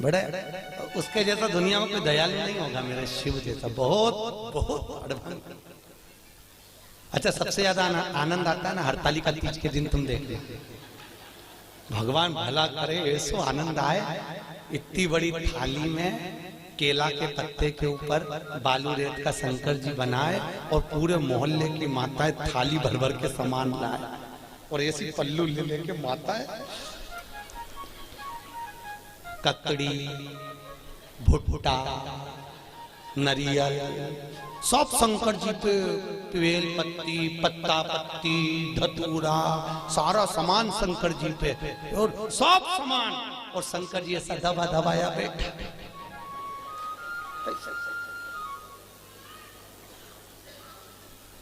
बड़े उसके जैसा दुनिया में कोई दयालु नहीं होगा मेरे शिव जैसा, बहुत बहुत एडवांस। अच्छा, सबसे ज्यादा आनंद आता है ना हरतालिका तीज के दिन, तुम देख लो, भगवान भला करे ऐसो आनंद आए। इतनी बड़ी थाली में केला के पत्ते के ऊपर बालू रेत का शंकर जी बनाए और पूरे मोहल्ले की माताएं थाली भर भर के सामान लाए और ऐसी पल्लू ले लेके माताएं ककड़ी, भुट्टा, नरियल सब शंकर जी पे, बेल पत्ती, पत्ता पत्ती, धतूरा, सारा सामान शंकर जी पे और सब सामान, और शंकर जी ऐसा दबा दबाया बैठा।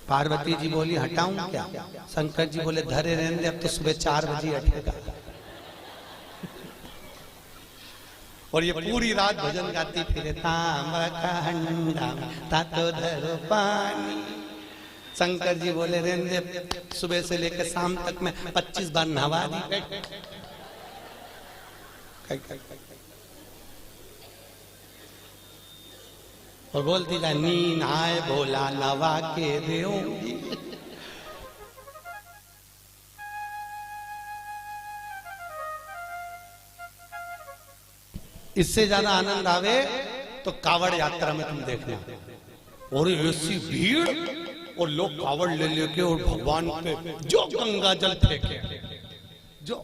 पार्वती जी बोली हटाऊं क्या? शंकर जी बोले धरे रहने दे, अब तो सुबह 4 बजे हटेगा। और ये पूरी रात भजन गाती फिरे, तांबा का हंडा तातो धरो पानी। शंकर जी बोले रहने दे, सुबह से लेकर शाम तक में 25 बार नहवा दी। और बोलती जा, नींद आए भोला नवा के देऊंगी। इससे ज्यादा आनंद आवे तो कावड़ यात्रा में तुम देखना, और ऐसी भीड़ और लोग कावड़ ले लेके और भगवान पे जो गंगा जल फेंके। जो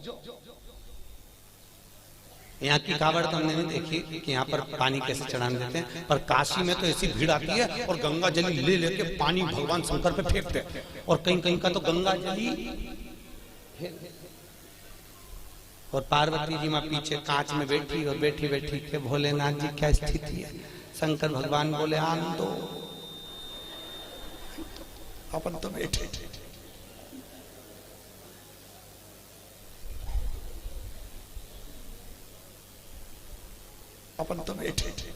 यहाँ की कावड़ तो हमने नहीं देखी कि यहाँ पर पानी कैसे चढ़ाने देते हैं, पर काशी में तो ऐसी भीड़ आती है और गंगा जली ले लेके पानी भगवान शंकर पे फेंकते हैं। और कहीं कहीं का तो गंगा जली, और पार्वती जी माँ पीछे कांच में बैठी, और बैठी बैठी के भोलेनाथ जी क्या स्थिति है। शंकर भगवान बोले आन दो, अपन तो बैठे थे। अपन तो बैठे थे।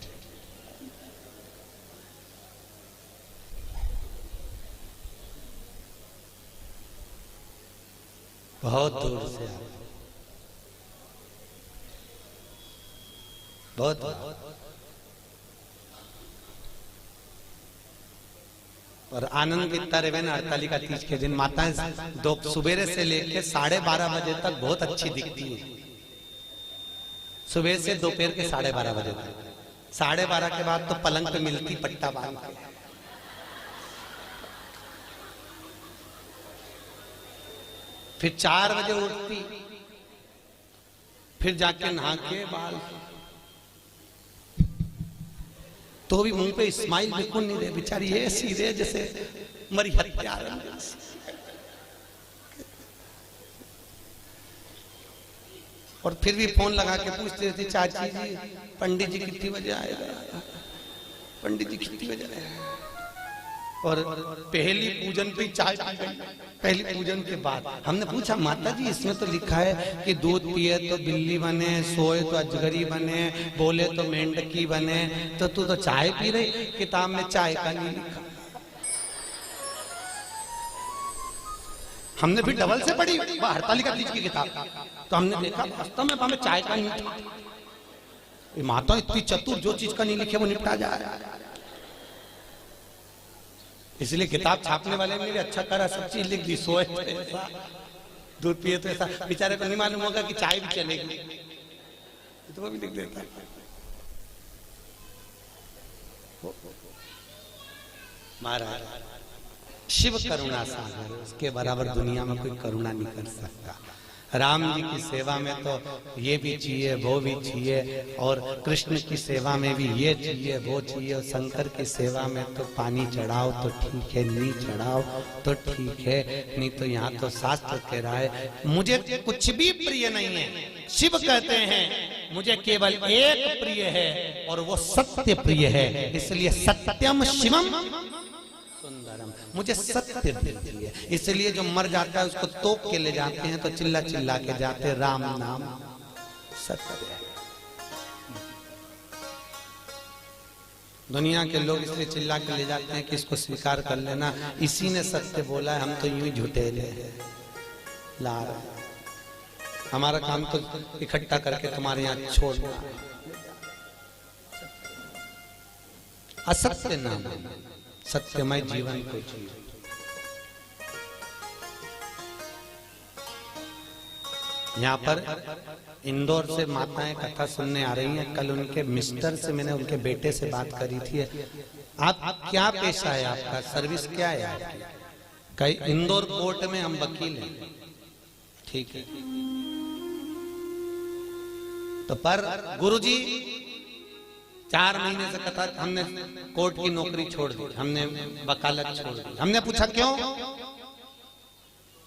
बहुत दूर से बहुत और आनंद इतना रहे ना। हरतालिका तीज के दिन माताएं दो सुबेरे से लेकर 12:30 बजे तक बहुत अच्छी दिखती है। सुबह से दोपहर के 12:30 बजे तक, 12:30 के बाद तो पलंग पे मिलती पट्टा बांध के। फिर 4 बजे उठती, फिर जाके नहा के बाल, तो भी मुंह पे स्माइल बिल्कुल नहीं रहे, बेचारी ऐसी रहे जैसे मरी हत्या। और फिर भी फोन लगा के पूछती रहती, चाची जी पंडित जी कितनी बजे आएगा, पंडित जी कितनी बजे आएगा। और पहली पूजन पे चाय पी गई। पहली पूजन के बाद हमने पूछा, माता जी इसमें तो लिखा है कि दूध पिए तो बिल्ली बने, सोए तो अजगरी बने, बोले तो मेंढकी बने, तो तू तो चाय पी रही, किताब में चाय का नहीं लिखा। हमने फिर डबल से पढ़ी हरतालिका तीज की किताब, तो हमने देखा वास्तव में हमें चाय का नहीं था। ये माता इतनी चतुर, जो चीज का नहीं लिखे वो निपटा जा रहा है। इसलिए किताब छापने वाले ने अच्छा करा, सब चीज लिख दी। सोए तो ऐसा, दूध पिए तो ऐसा, बेचारे को नहीं मालूम होगा कि चाय भी चलेगी, तो वो भी लिख देता। महाराज शिव करुणा सागर, उसके बराबर दुनिया में कोई करुणा नहीं कर सकता। राम जी की सेवा में तो ये भी चाहिए वो भी चाहिए, और कृष्ण की सेवा में भी ये चाहिए वो चाहिए, और शंकर की सेवा में तो पानी चढ़ाओ तो ठीक है, नहीं चढ़ाओ तो ठीक है, नहीं तो यहाँ तो शास्त्र कह रहा है मुझे कुछ भी प्रिय नहीं है। शिव कहते हैं मुझे केवल एक प्रिय है और वो सत्य प्रिय है, इसलिए सत्यम शिवम सुंदरम, मुझे सत्य प्रिय है। इसलिए जो मर जाता है उसको तोप के ले जाते हैं, तो चिल्ला चिल्ला के जाते राम नाम सत्य है। दुनिया के लोग इसलिए चिल्ला के ले जाते हैं कि इसको स्वीकार कर लेना, इसी ने सत्य बोला है, हम तो यूं ही झूठेरे हैं। ला हमारा काम तो इकट्ठा करके तुम्हारे यहाँ छोड़ना। असत्य ना मानो, सत्यमय जीवन को जियो। यहाँ पर इंदौर से माताएं कथा सुनने आ रही हैं। कल उनके मिस्टर से मैंने उनके बेटे से बात करी थी। आप क्या पेशा है आपका, सर्विस क्या है आपकी? कई इंदौर कोर्ट में हम वकील हैं। ठीक है, तो पर गुरुजी 4 महीने से कथा, हमने कोर्ट की नौकरी छोड़ दी, हमने वकालत छोड़ दी। हमने पूछा क्यों?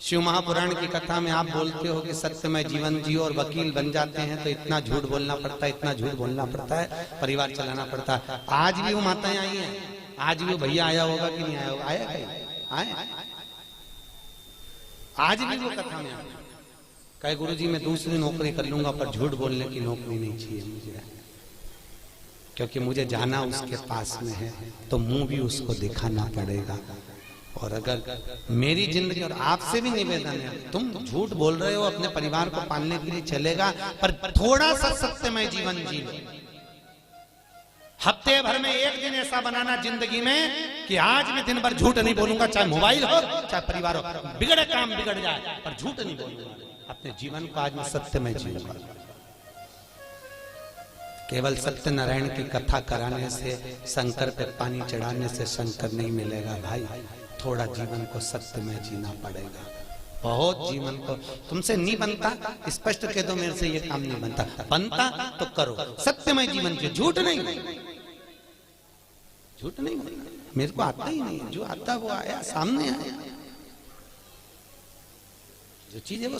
शिव महापुराण की कथा में आप बोलते हो कि सत्यमय जीवन जियो और वकील बन जाते हैं तो इतना झूठ बोलना पड़ता है, इतना झूठ बोलना पड़ता है, परिवार चलाना पड़ता है। आज भी वो माताएं आई हैं, आज भी वो भैया आया होगा कि नहीं आया होगा? आया आए, आज भी वो कथा में आया। कहे गुरुजी मैं दूसरी नौकरी कर लूंगा पर झूठ बोलने की नौकरी नहीं चाहिए मुझे, क्योंकि मुझे जाना उसके पास में है तो मुंह भी उसको दिखाना पड़ेगा। और अगर मेरी जिंदगी, और आपसे भी निवेदन है, तुम झूठ बोल रहे हो अपने परिवार को पालने के लिए चलेगा, पर थोड़ा सा सत्यमय जीवन जियो। हफ्ते भर में एक दिन ऐसा बनाना जिंदगी में कि आज मैं दिन भर झूठ नहीं बोलूंगा, चाहे मोबाइल हो चाहे परिवार हो, बिगड़े काम बिगड़ जाए पर झूठ नहीं बोलूंगा। अपने जीवन को आज मैं सत्यमय जीऊंगा। केवल सत्यनारायण की कथा कराने से, शंकर पे पानी चढ़ाने से शंकर नहीं मिलेगा भाई। थोड़ा जीवन को सत्यमय जीना पड़ेगा। बहुत जीवन को तुमसे नहीं बनता, स्पष्ट कह दो मेरे से ये काम नहीं बनता, बनता तो करो सत्यमय जीवन जियो, झूठ नहीं, झूठ नहीं। मेरे को आता ही नहीं, जो आता वो आया, सामने आया, जो चीज है वो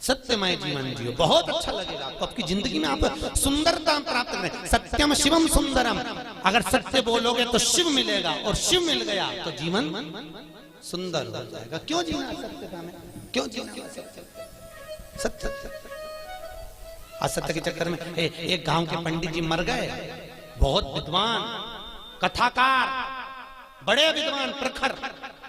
सत्यमय जीवन जियो। बहुत अच्छा लगेगा आपको, आपकी जिंदगी में आप सुंदरता प्राप्त करें। सत्यम शिवम सुंदरम, अगर सत्य बोलोगे तो शिव मिलेगा, और शिव मिल गया तो जीवन सुंदर हो जाएगा। क्यों जीना सत्यता में, क्यों जीना सत्य? असत्य के चक्कर में एक गांव के पंडित जी मर गए, बहुत विद्वान कथाकार, बड़े विद्वान प्रखर,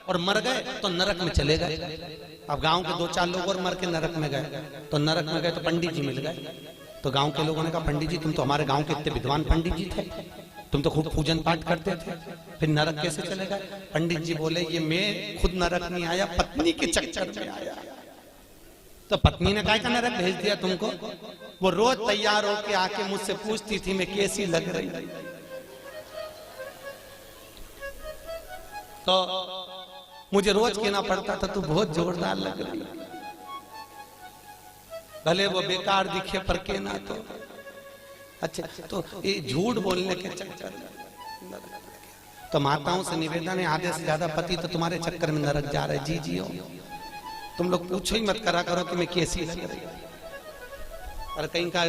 और मर गए तो नरक में चले गए। अब गांव के 2-4 लोग और मर के नरक में गए, तो नरक में गए तो पंडित जी मिल गए। तो गांव के लोगों ने कहा पंडित जी तुम तो हमारे गांव के इतने विद्वान पंडित जी थे, तुम तो खूब पूजन पाठ करते थे, फिर नरक कैसे चले गए? पंडित जी बोले ये मैं खुद नरक नहीं आया, पत्नी के चक्कर में आया। तो पत्नी ने काहे का नरक भेज दिया तुमको? वो रोज तैयार होके आके मुझसे पूछती थी मैं कैसी लग रही, तो मुझे रोज कहना पड़ता था तू बहुत जोरदार लग रही, भले वो बेकार दिखे पर कहना तो अच्छा। तो ये झूठ बोलने के चक्कर में तो माताओं से निवेदन है, आधे से ज्यादा पति तो तुम्हारे चक्कर में नरक जा रहे। जी जियो, तुम लोग पूछो ही मत करा करो कि मैं कैसी लग रही। और कहीं का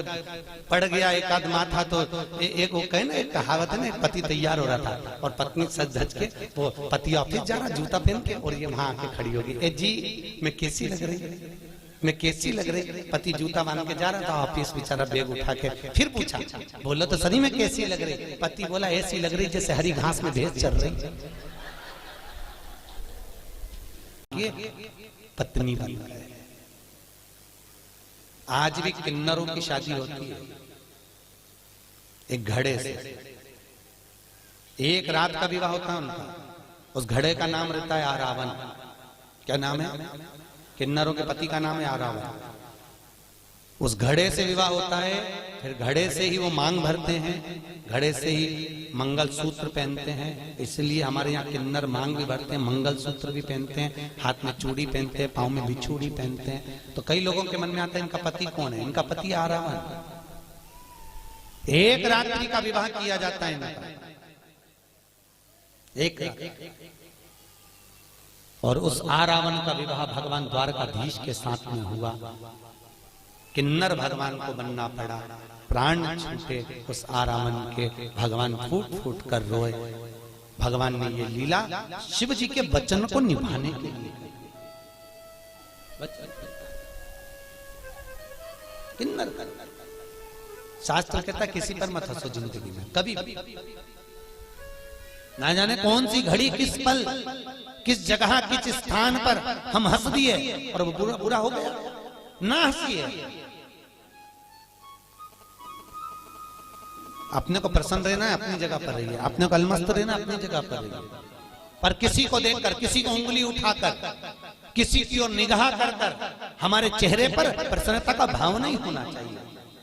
पड़ गया एक आध माथा तो एक वो कहे ना, एक कहावत है ना, एक पति तैयार हो रहा था और पत्नी सज धज के, वो पति ऑफिस जा रहा जूता पहन के, और ये वहां आके खड़ी होगी, ए जी मैं कैसी लग रही, मैं कैसी लग रही? पति जूता बांध के जा रहा था ऑफिस, बेचारा बैग उठा के, फिर पूछा बोला तो सही में कैसी लग रही? पति बोला ऐसी लग रही जैसे हरी घास में भैंस चल रही। ये पत्नी बन गए। आज भी किन्नरों की शादी होती है एक घड़े से, एक रात का विवाह होता है उनका, उस घड़े का नाम रहता है आरावन। क्या नाम है? किन्नरों के पति का नाम है आरावन। उस घड़े से विवाह होता है, फिर घड़े से ही वो मांग भरते हैं, घड़े से ही मंगल सूत्र पहनते हैं। इसलिए हमारे यहाँ किन्नर मांग भी भरते हैं, मंगल सूत्र भी पहनते हैं, हाथ में चूड़ी पहनते हैं, पाँव में बिछूड़ी पहनते हैं। तो कई लोगों के मन में आता है इनका पति कौन है? इनका पति आरावन। एक रात्रि का विवाह किया जाता है इनका, एक रात। और उस आरावन का विवाह भगवान द्वारकाधीश के साथ में हुआ। किन्नर भगवान को बनना पड़ा, प्राण छूटे उस आरावन के, भगवान फूट फूट कर रोए। भगवान ने ये लीला शिव जी के वचन को निभाने के लिए। किन्नर शास्त्र कहता किसी पर मत हंसो जिंदगी में कभी भी। ना जाने कौन सी घड़ी, किस पल, किस जगह, किस स्थान पर हम हंस दिए और वो बुरा बुरा हो गया। ना हंसिए। अपने को प्रसन्न रहना है, अपनी जगह पर रहिए। अपने को अलमस्त रहना, अपनी जगह पर रहिए। पर किसी को देखकर, किसी को उंगली उठाकर, किसी की ओर निगाह कर कर हमारे चेहरे पर प्रसन्नता का भाव नहीं होना चाहिए।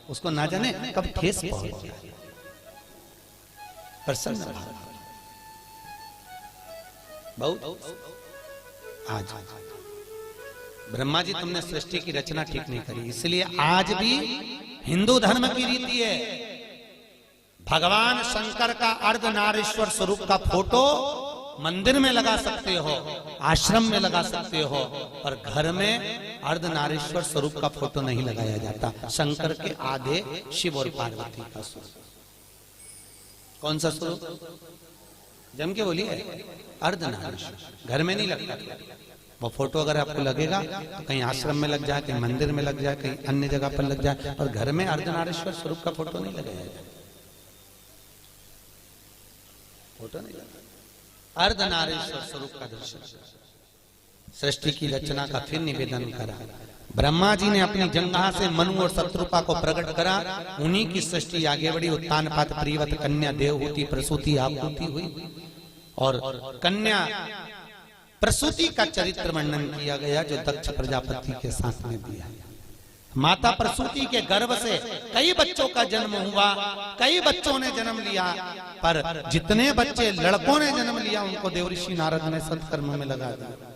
उसको ना जाने कब ठेस पहुंच जाए। प्रसन्न भाव बहुत। आज ब्रह्मा जी तुमने सृष्टि की रचना ठीक नहीं करी, इसलिए आज भी हिंदू धर्म की रीति है, भगवान शंकर का अर्धनारीश्वर स्वरूप का फोटो मंदिर में लगा सकते हो, आश्रम में लगा सकते हो, पर घर में अर्धनारीश्वर स्वरूप का फोटो नहीं लगाया जाता। शंकर के आधे शिव और पार्वती का स्वरूप। कौन सा स्वरूप? जम के बोलिए, अर्धनारीश्वर। घर में नहीं लगता वो फोटो। अगर आपको लगेगा तो कहीं आश्रम में लग जाए, कहीं मंदिर में लग जाए, कहीं अन्य जगह पर लग जाए, और घर में अर्धनारीश्वर स्वरूप का फोटो नहीं लगाया जाए। फोटो नहीं लगा, अर्धनारीश्वर स्वरूप का दर्शन। सृष्टि की रचना का फिर निवेदन करा। ब्रह्मा जी ने अपनी जंघा से मनु और शत्रुपा को प्रकट करा, उन्हीं की सृष्टि आगे बढ़ी। उत्तानपाद प्रियवत कन्या देवहूति प्रसूति आपूति हुई, और कन्या प्रसूति का चरित्र वर्णन किया गया जो दक्ष प्रजापति के साथ में दिया। माता प्रसूति के गर्भ से कई बच्चों का जन्म हुआ, कई बच्चों ने जन्म लिया, पर जितने बच्चे लड़कों ने जन्म लिया उनको देवऋषि नारद ने सत्कर्म में लगा दिया।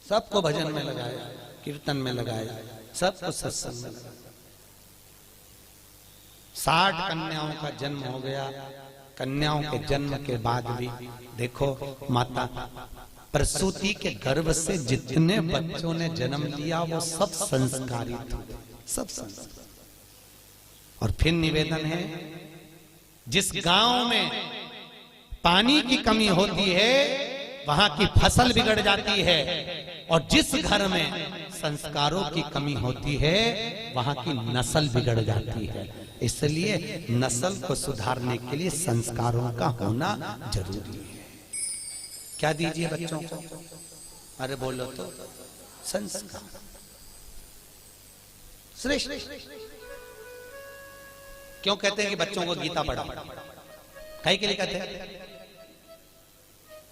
सबको भजन में लगाया, कीर्तन में लगाया, सबको सत्संग में लगाया। 60 कन्याओं का जन्म हो गया। कन्याओं के जन्म के बाद भी देखो, माता प्रसूति के गर्भ से जितने बच्चों ने जन्म लिया वो सब संस्कारित हुए, सब संस्कार। और फिर निवेदन है, जिस गांव में पानी की कमी होती है वहां की फसल बिगड़ जाती है, और जिस घर में संस्कारों की कमी होती है वहां की नस्ल बिगड़ जाती है। इसलिए नस्ल को सुधारने के लिए संस्कारों का होना जरूरी है। क्या दीजिए बच्चों को? अरे बोलो तो, संस्कार श्रेष्ठ। क्यों कहते हैं कि बच्चों को गीता पढ़ाओ? काहे के लिए कहते हैं?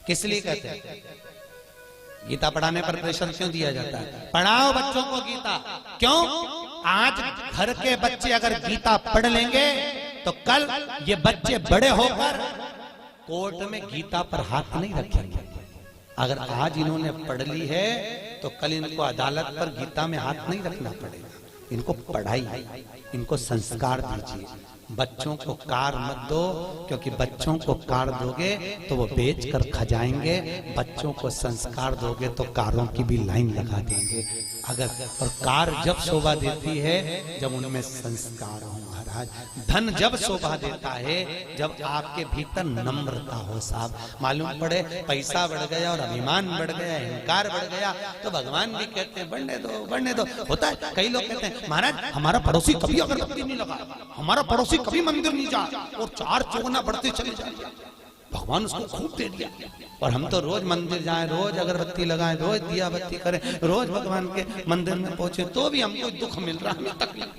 किस लिए कहते हैं? गीता पढ़ाने पर प्रेशर क्यों दिया जाता है? पढ़ाओ बच्चों को गीता। क्यों? आज घर के बच्चे अगर गीता पढ़ लेंगे तो कल ये बच्चे बड़े होकर कोर्ट में गीता पर हाथ नहीं रखेंगे। अगर आज इन्होंने पढ़ ली है तो कल इनको अदालत पर गीता में हाथ नहीं रखना पड़ेगा। इनको पढ़ाई, इनको संस्कार दीजिए। बच्चों को कार मत दो, क्योंकि बच्चों को कार दोगे तो वो बेच कर खा जाएंगे। बच्चों को संस्कार दोगे तो कारों की भी लाइन लगा देंगे। अगर और कार जब शोभा देती है जब उनमें संस्कार हो महाराज। धन जब शोभा देता है जब आपके भीतर नम्रता हो साहब। मालूम पड़े पैसा बढ़ गया और अभिमान बढ़ गया, अहंकार बढ़ गया, तो भगवान भी कहते हैं बढ़ने दो, बढ़ने दो। होता है, कई लोग कहते हैं महाराज हमारा पड़ोसी कभी अगरबत्ती नहीं लगा, हमारा पड़ोसी कभी मंदिर नहीं जा, और 4 चौगुना बढ़ते चले जाए, भगवान उसको खूब दे दिया। और हम तो रोज मंदिर जाएं, रोज अगरबत्ती लगाएं, रोज दिया बत्ती करें, रोज भगवान के मंदिर में पहुंचे, तो भी हमको दुख मिल रहा, हमें तकलीफ।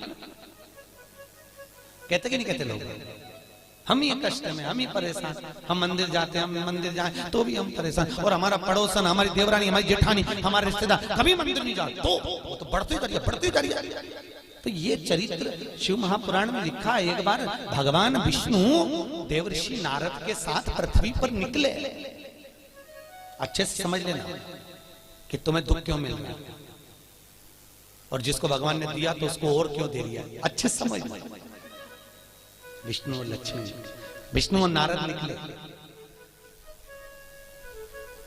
कहते कि नहीं कहते लोग? हम ही कष्ट में, हम ही परेशान। हम मंदिर जाते हैं, हम मंदिर जाएं तो भी हम परेशान। और हमारा पड़ोसन, हमारी देवरानी, हमारी जेठानी, हमारे रिश्तेदार कभी मंदिर नहीं जाते, तो वो तो बढ़ते जा रही है, बढ़ते जा रही है। तो ये चरित्र शिव महापुराण में लिखा है। एक बार भगवान विष्णु देवऋषि नारद के साथ पृथ्वी पर निकले। अच्छे से समझ लेना कि तुम्हें दुख क्यों मिल रहा है, और जिसको भगवान ने दिया तो उसको और क्यों दे दिया। अच्छे से समझ लो। विष्णु और लक्ष्मी, विष्णु और नारद निकले।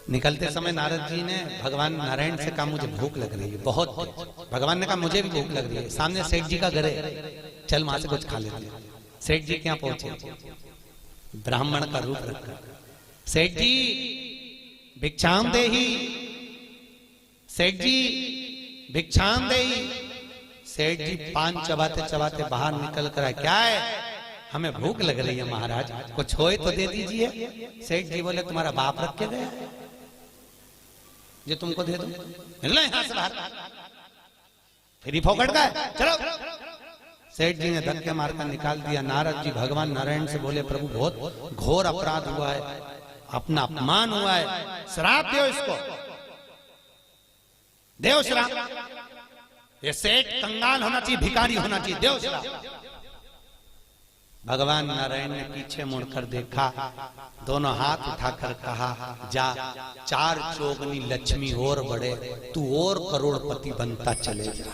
निकलते समय नारद जी ने भगवान नारायण से कहा मुझे भूख लग रही है बहुत। भगवान ने कहा मुझे भी भूख लग रही है। सामने सेठ जी का घर है, चल वहां से कुछ खा लेते हैं। सेठ जी क्या पहुंचे, ब्राह्मण का रूप रखकर, सेठ जी भिक्षाम देही, सेठ जी भिक्षाम देही। सेठ जी पान चबाते चबाते बाहर निकल कर, क्या है? हमें भूख लग रही है महाराज, कुछ होए तो दे दीजिए। सेठ जी बोले तुम्हारा बाप रख के गया जो तुमको दे दूं? निकलो यहां से बाहर, फ्री फोकट का है, चलो। सेठ जी ने धक्के मारकर निकाल दिया। नारद जी भगवान नारायण से बोले, प्रभु बहुत घोर अपराध हुआ है, अपना अपमान हुआ है, श्राप दो इसको, देव श्राप। ये सेठ कंगाल होना चाहिए, भिखारी होना चाहिए, देव श्राप। भगवान नारायण ने पीछे मुड़कर देखा, दोनों हाथ उठाकर कहा, जा 4 चौगनी लक्ष्मी और बढ़े, तू और करोड़पति बनता चले जा,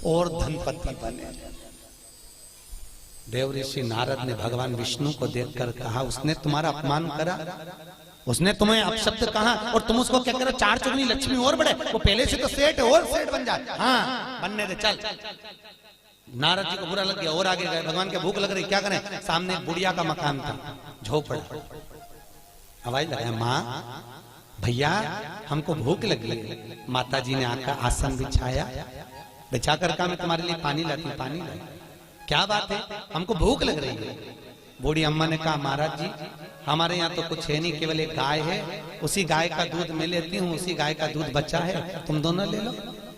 और धनपति बने। देव ऋषि नारद ने भगवान विष्णु को देखकर कहा, उसने तुम्हारा अपमान करा, उसने तुम्हें अपशब्द कहा और तुम उसको क्या करो, 4 चौगनी लक्ष्मी और बढ़े, वो पहले से तो सेठ है, और सेठ बन जाए। हाँ बनने दे, चल। नारद जी को बुरा लग गया, और आगे गए। भगवान के भूख लग रही, क्या करें, सामने एक बुढ़िया का मकान था, झोपड़ा। आवाज लगाया, माँ भैया हमको भूख लगी है। माता जी ने आकर आसन बिछाया, बिछाकर कहा, मैं तुम्हारे लिए पानी लाती हूँ, पानी लाई। क्या बात है, हमको भूख लग रही है। बूढ़ी अम्मा ने कहा, महाराज जी हमारे यहाँ तो कुछ है नहीं, केवल एक गाय है, उसी गाय का दूध मैं लेती हूँ, उसी गाय का दूध बचा है, तुम दोनों ले लो।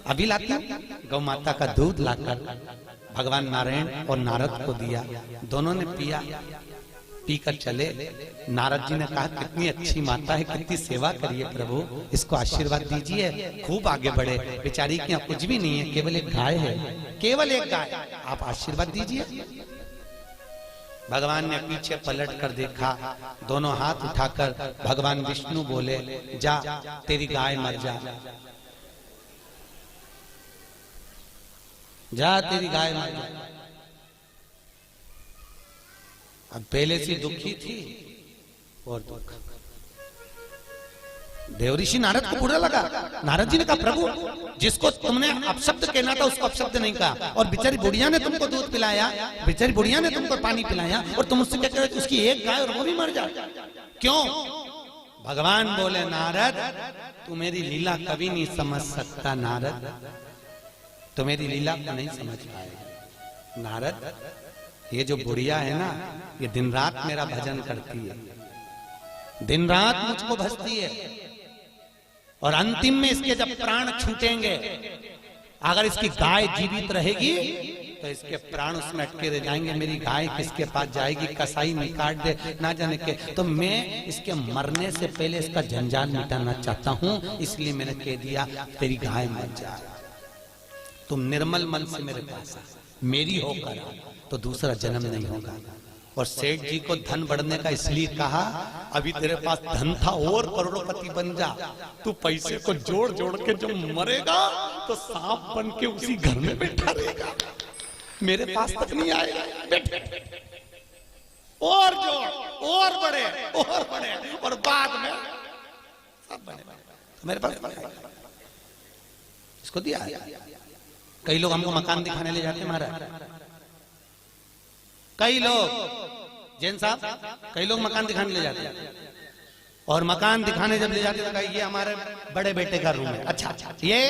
अभी लाती हूँ। गौ माता का दूध लाकर भगवान नारायण और नारद को दिया, दोनों ने पिया। पीकर चले। नारद जी ने कहा, कितनी अच्छी माता है, कितनी सेवा करिए प्रभु, इसको आशीर्वाद दीजिए, खूब आगे बढ़े। बेचारी के यहाँ कुछ भी नहीं है, केवल एक गाय है, केवल एक गाय, आप आशीर्वाद दीजिए। भगवान ने पीछे पलट कर देखा, दोनों हाथ उठाकर भगवान विष्णु बोले, जा तेरी गाय मर जा, जा तेरी गाय मर जा। अब पहले से दुखी थी और दुख। देवऋषि नारद को बुरा लगा। नारद जी ने कहा, प्रभु जिसको तुमने अपशब्द कहना था उसको अपशब्द नहीं कहा, और बेचारी बुढ़िया ने तुमको दूध पिलाया, बेचारी बुढ़िया ने तुमको पानी पिलाया, और तुम उससे क्या कह, उसकी एक गाय और वो भी मर जाए, क्यों? भगवान बोले, नारद तू मेरी लीला कभी नहीं समझ सकता, नारद तो मेरी लीला को नहीं समझ पाएगा। नारद ये जो बुढ़िया है ना, ये दिन रात मेरा भजन करती है, दिन रात मुझको भजती है, और अंतिम में इसके जब प्राण छूटेंगे, अगर इसकी गाय जीवित रहेगी तो इसके प्राण उसमें अटके रह जाएंगे। मेरी गाय किसके पास जाएगी, कसाई में काट दे ना जाने के, तो मैं इसके मरने से पहले इसका जंजाल मिटाना चाहता हूं, इसलिए मैंने कह दिया तेरी गाय मर जाए, तुम निर्मल मन से मेरे पास मेरी होकर तो दूसरा जन्म नहीं होगा। और सेठ जी को धन बढ़ने का इसलिए कहा, अभी तेरे पास धन था और करोड़पति बन जा, तू पैसे को जोड़ जोड़ के जब मरेगा तो सांप बन के उसी घर में बैठा रहेगा, मेरे पास तक नहीं आएगा। और जोड़ और बढ़े और बाद में सब बने, मेरे पास इसको दिया। कई लोग हमको मकान दिखाने ले जाते महाराज, कई लोग जैन साहब, कई लोग मकान दिखाने ले जाते हैं, और मकान दिखाने जब ले जाते तो ये हमारे बड़े बेटे का रूम है, अच्छा ये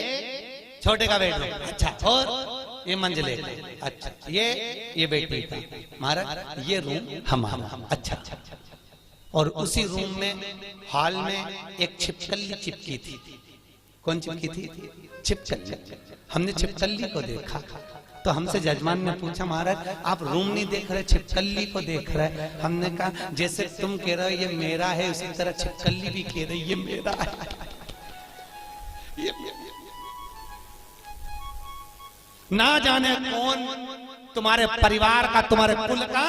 छोटे का बेडरूम, अच्छा और ये मंजिले, अच्छा ये बेटी का, महाराज ये रूम हमारा, अच्छा। और उसी रूम में हॉल में एक छिपकली चिपकी थी। कौन चिपकी थी? छिपकली। हमने छिपकली को देखा तो हमसे जजमान ने पूछा, महाराज आप रूम नहीं देख रहे, छिपकली को देख रहे। हमने कहा, जैसे तुम कह रहे हो ये मेरा है, उसी तरह छिपकली भी कह रही ये मेरा है। ना जाने कौन तुम्हारे परिवार का, तुम्हारे कुल का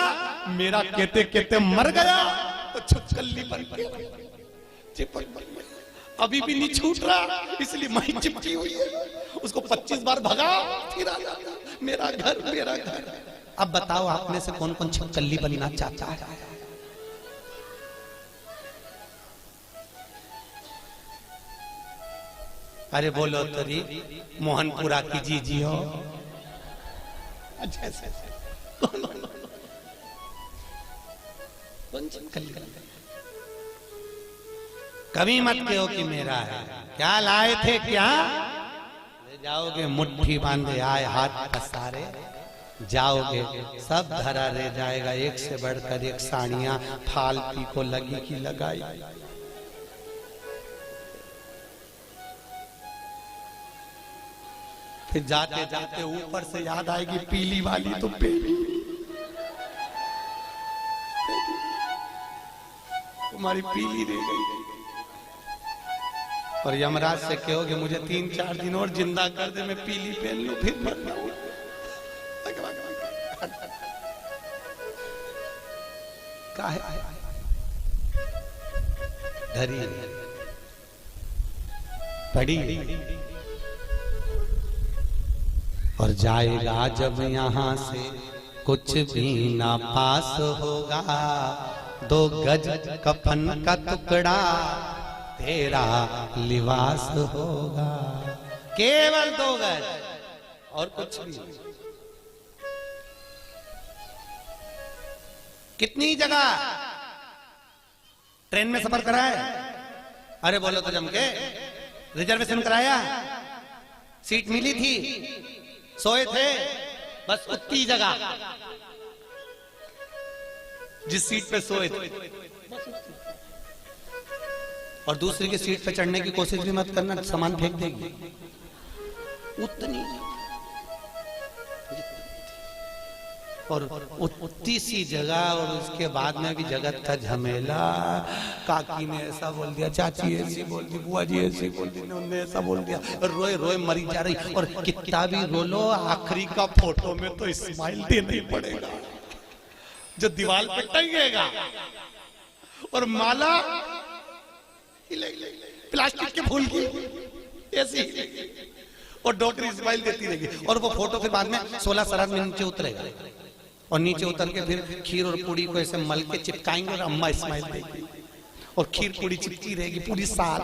मेरा कहते कहते मर गया तो छिपकली बन गया, अभी भी नहीं छूट रहा, इसलिए माई चिपकी हुई है। उसको 25 बार भगा फिर आ जाता, मेरा घर मेरा घर। अब बताओ आप में से कौन कौन छिपकली बनना चाहता है? अरे बोलो तरी मोहनपुरा की जी हो, अच्छा कौन छिपकली? कभी मत कहो कि मेरा है। क्या लाए थे, क्या ले जाओगे? मुट्ठी बांधे आए हाथ पसारे जाओगे, सब धरा रह जाएगा। एक से बढ़कर एक साड़ियां फालती को लगी की लगाई। फिर जाते जाते ऊपर से याद आएगी पीली वाली तो पीली तुम्हारी पीली रह गई। और यमराज से कहोगे मुझे 3-4 दिन और जिंदा कर दे, मैं पीली पहन लूं फिर मर जाऊं। धरी पड़ी और जाएगा जब यहाँ से कुछ भी ना पास होगा, 2 गज कफन का टुकड़ा तेरा लिबास होगा। केवल 2 गज और कुछ भी। कितनी जगह ट्रेन में सफर करा है? अरे बोलो तो जम के। रिजर्वेशन कराया, सीट मिली थी, सोए थे, बस उतनी जगह जिस सीट पे सोए थे, और दूसरी की सीट पे चढ़ने की कोशिश भी मत करना, सामान फेंक देगी। उतनी और उतनी सी जगह, और उसके बाद में भी जगत का झमेला। काकी ने ऐसा बोल दिया, चाची ऐसी बोल दी, बुआ जी ऐसी बोल दी, उन्होंने ऐसा बोल दिया, और रोए रोए मरी जा रही। और कितना भी रो लो, आखिरी का फोटो में तो स्माइल देना ही पड़ेगा जो दीवार पे टंगेगा। और माला प्लास्टिक के फूल की ऐसी, और डॉक्टर स्माइल देती रहेगी। और वो फोटो के बाद में 16 शराब में नीचे उतरेगा, और नीचे उतर के फिर खीर और पूड़ी को ऐसे मल के चिपकाएंगे, और अम्मा स्माइल देगी, और खीर पूड़ी चिपकी रहेगी पूरी साल।